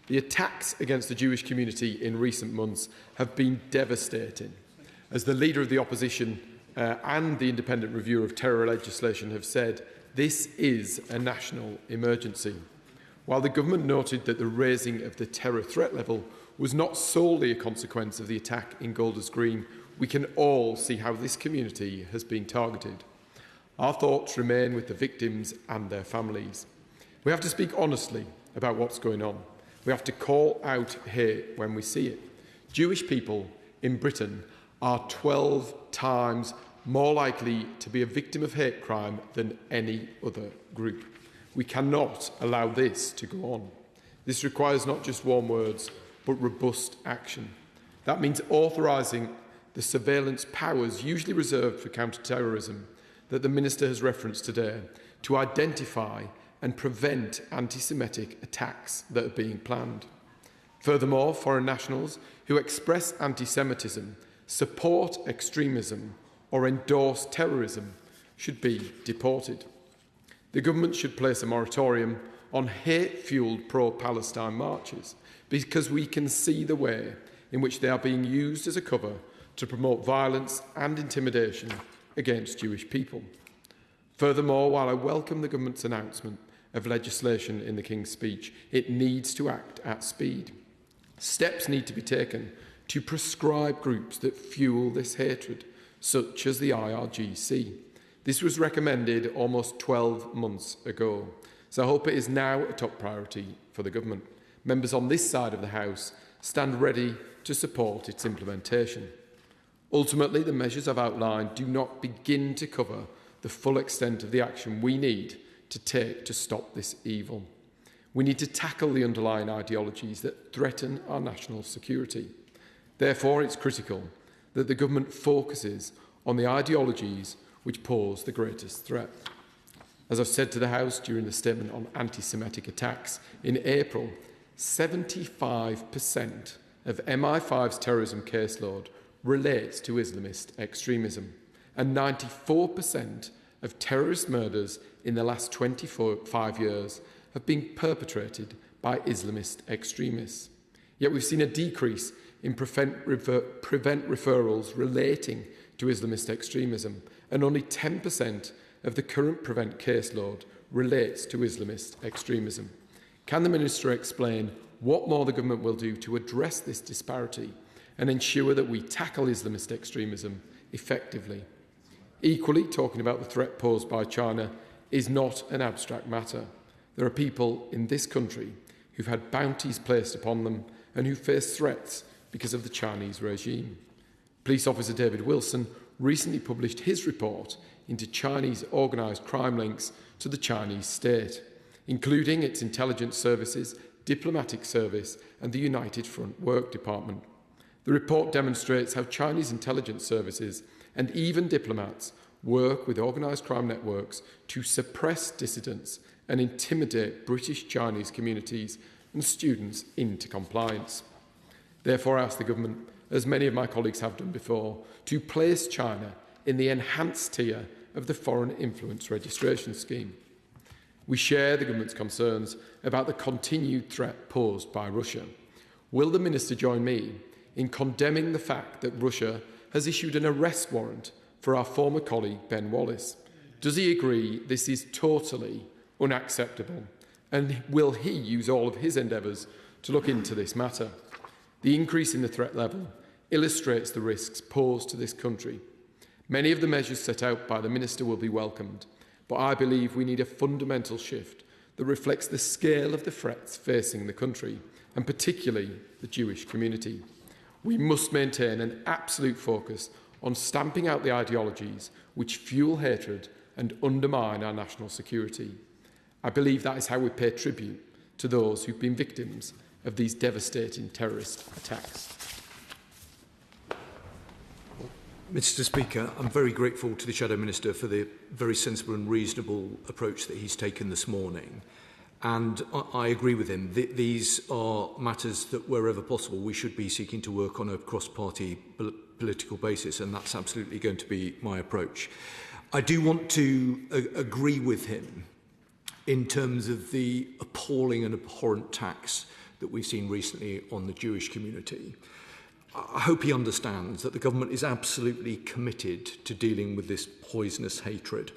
The attacks against the Jewish community in recent months have been devastating. As the Leader of the Opposition and the Independent Reviewer of Terror Legislation have said, this is a national emergency. While the government noted that the raising of the terror threat level was not solely a consequence of the attack in Golders Green, we can all see how this community has been targeted. Our thoughts remain with the victims and their families. We have to speak honestly about what's going on. We have to call out hate when we see it. Jewish people in Britain are 12 times more likely to be a victim of hate crime than any other group. We cannot allow this to go on. This requires not just warm words, but robust action. That means authorising the surveillance powers usually reserved for counter-terrorism that the Minister has referenced today to identify and prevent anti-Semitic attacks that are being planned. Furthermore, foreign nationals who express anti-Semitism, support extremism or endorse terrorism should be deported. The government should place a moratorium on hate-fuelled pro-Palestine marches because we can see the way in which they are being used as a cover to promote violence and intimidation against Jewish people. Furthermore, while I welcome the government's announcement of legislation in the King's Speech, it needs to act at speed. Steps need to be taken to prescribe groups that fuel this hatred, such as the IRGC. This was recommended almost 12 months ago, so I hope it is now a top priority for the government. Members on this side of the House stand ready to support its implementation. Ultimately, the measures I've outlined do not begin to cover the full extent of the action we need to take to stop this evil. We need to tackle the underlying ideologies that threaten our national security. Therefore, it's critical that the government focuses on the ideologies which pose the greatest threat. As I've said to the House during the statement on anti-Semitic attacks in April, 75% of MI5's terrorism caseload relates to Islamist extremism, and 94% of terrorist murders in the last 25 years have been perpetrated by Islamist extremists. Yet we've seen a decrease in prevent referrals relating to Islamist extremism, and only 10% of the current prevent caseload relates to Islamist extremism. Can the Minister explain what more the government will do to address this disparity and ensure that we tackle Islamist extremism effectively? Equally, talking about the threat posed by China is not an abstract matter. There are people in this country who've had bounties placed upon them and who face threats because of the Chinese regime. Police officer David Wilson recently published his report into Chinese organised crime links to the Chinese state, including its intelligence services, diplomatic service and the United Front Work Department. The report demonstrates how Chinese intelligence services and even diplomats work with organised crime networks to suppress dissidents and intimidate British Chinese communities and students into compliance. Therefore, I ask the government, as many of my colleagues have done before, to place China in the enhanced tier of the Foreign Influence Registration Scheme. We share the government's concerns about the continued threat posed by Russia. Will the Minister join me in condemning the fact that Russia has issued an arrest warrant for our former colleague Ben Wallace? Does he agree this is totally unacceptable? And will he use all of his endeavours to look into this matter? The increase in the threat level illustrates the risks posed to this country. Many of the measures set out by the Minister will be welcomed, but I believe we need a fundamental shift that reflects the scale of the threats facing the country, and particularly the Jewish community. We must maintain an absolute focus on stamping out the ideologies which fuel hatred and undermine our national security. I believe that is how we pay tribute to those who've been victims of these devastating terrorist attacks. Mr. Speaker, I'm very grateful to the Shadow Minister for the very sensible and reasonable approach that he's taken this morning. And I agree with him. These are matters that, wherever possible, we should be seeking to work on a cross-party political basis, and that's absolutely going to be my approach. I do want to agree with him in terms of the appalling and abhorrent attacks that we've seen recently on the Jewish community. I hope he understands that the government is absolutely committed to dealing with this poisonous hatred.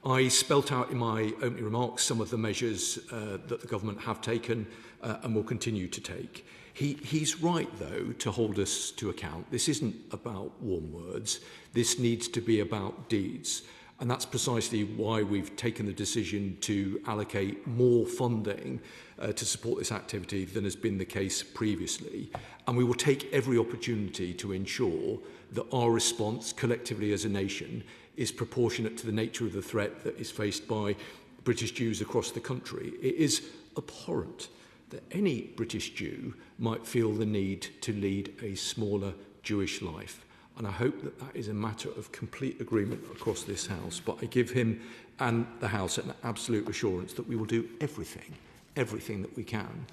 I spelt out in my opening remarks some of the measures that the government have taken and will continue to take. He's right, though, to hold us to account. This isn't about warm words. This needs to be about deeds. And that's precisely why we've taken the decision to allocate more funding to support this activity than has been the case previously. And we will take every opportunity to ensure that our response collectively as a nation is proportionate to the nature of the threat that is faced by British Jews across the country. It is abhorrent that any British Jew might feel the need to lead a smaller Jewish life. And I hope that that is a matter of complete agreement across this House. But I give him and the House an absolute assurance that we will do everything that we can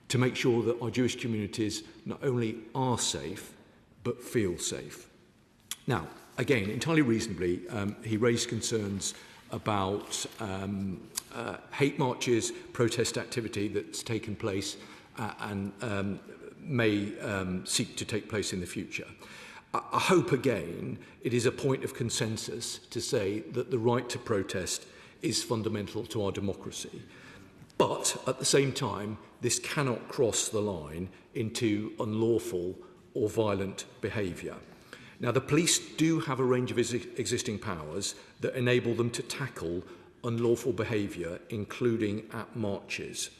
to make sure that our Jewish communities not only are safe, but feel safe. Now, again, entirely reasonably, he raised concerns about hate marches, protest activity that's taken place and may seek to take place in the future. I hope, again, it is a point of consensus to say that the right to protest is fundamental to our democracy. But at the same time, this cannot cross the line into unlawful or violent behaviour. Now, the police do have a range of existing powers that enable them to tackle unlawful behaviour, including at marches.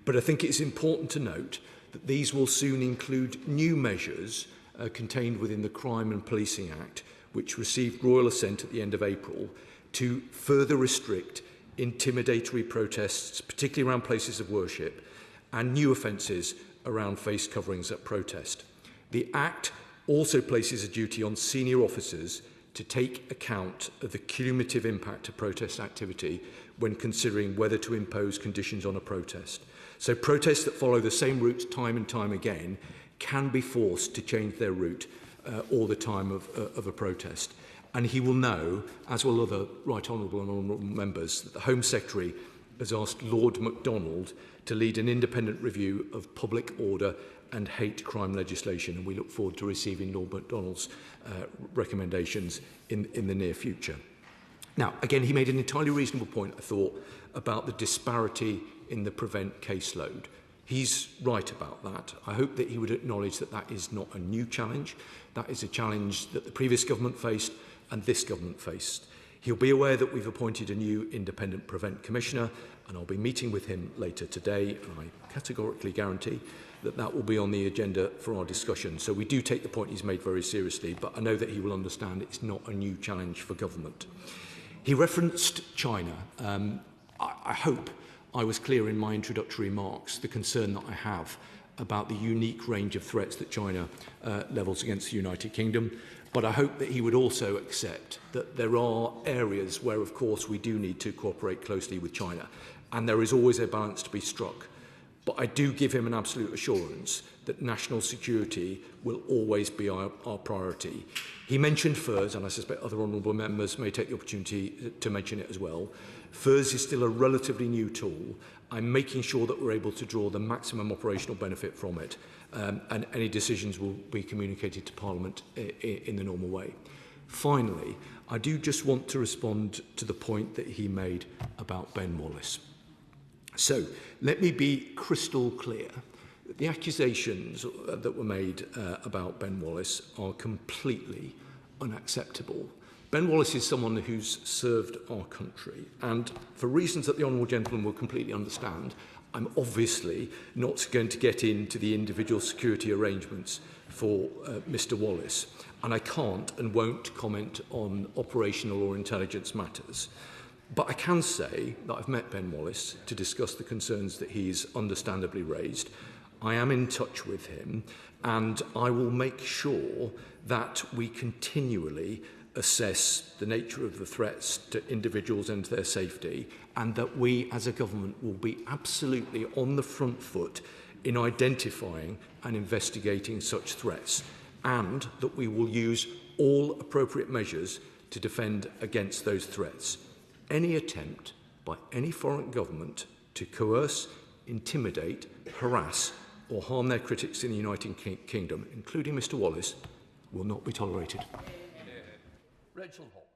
But I think it's important to note that these will soon include new measures contained within the Crime and Policing Act, which received royal assent at the end of April, to further restrict intimidatory protests, particularly around places of worship, and new offences around face coverings at protest. The Act also places a duty on senior officers to take account of the cumulative impact of protest activity when considering whether to impose conditions on a protest. So protests that follow the same routes time and time again can be forced to change their route all the time of a protest. And he will know, as will other Right Honourable and Honourable members, that the Home Secretary has asked Lord MacDonald to lead an independent review of public order and hate crime legislation, and we look forward to receiving Lord MacDonald's recommendations in the near future. Now, again, he made an entirely reasonable point, I thought, about the disparity in the prevent caseload. He's right about that. I hope that he would acknowledge that that is not a new challenge. That is a challenge that the previous government faced and this government faced. He'll be aware that we've appointed a new independent Prevent Commissioner, and I'll be meeting with him later today, and I categorically guarantee that that will be on the agenda for our discussion. So we do take the point he's made very seriously, but I know that he will understand it's not a new challenge for government. He referenced China. I hope I was clear in my introductory remarks the concern that I have about the unique range of threats that China levels against the United Kingdom. But I hope that he would also accept that there are areas where, of course, we do need to cooperate closely with China. And there is always a balance to be struck. But I do give him an absolute assurance that national security will always be our priority. He mentioned FIRS, and I suspect other honourable members may take the opportunity to mention it as well. FIRS is still a relatively new tool. I'm making sure that we're able to draw the maximum operational benefit from it, and any decisions will be communicated to Parliament in the normal way. Finally, I do just want to respond to the point that he made about Ben Wallace. So, let me be crystal clear. The accusations that were made about Ben Wallace are completely unacceptable. Ben Wallace is someone who's served our country, and for reasons that the Honourable Gentleman will completely understand, I'm obviously not going to get into the individual security arrangements for Mr. Wallace, and I can't and won't comment on operational or intelligence matters. But I can say that I've met Ben Wallace to discuss the concerns that he's understandably raised. I am in touch with him, and I will make sure that we continually assess the nature of the threats to individuals and their safety, and that we as a government will be absolutely on the front foot in identifying and investigating such threats, and that we will use all appropriate measures to defend against those threats. Any attempt by any foreign government to coerce, intimidate, harass or harm their critics in the United Kingdom, including Mr Wallace, will not be tolerated. Rachel Hall.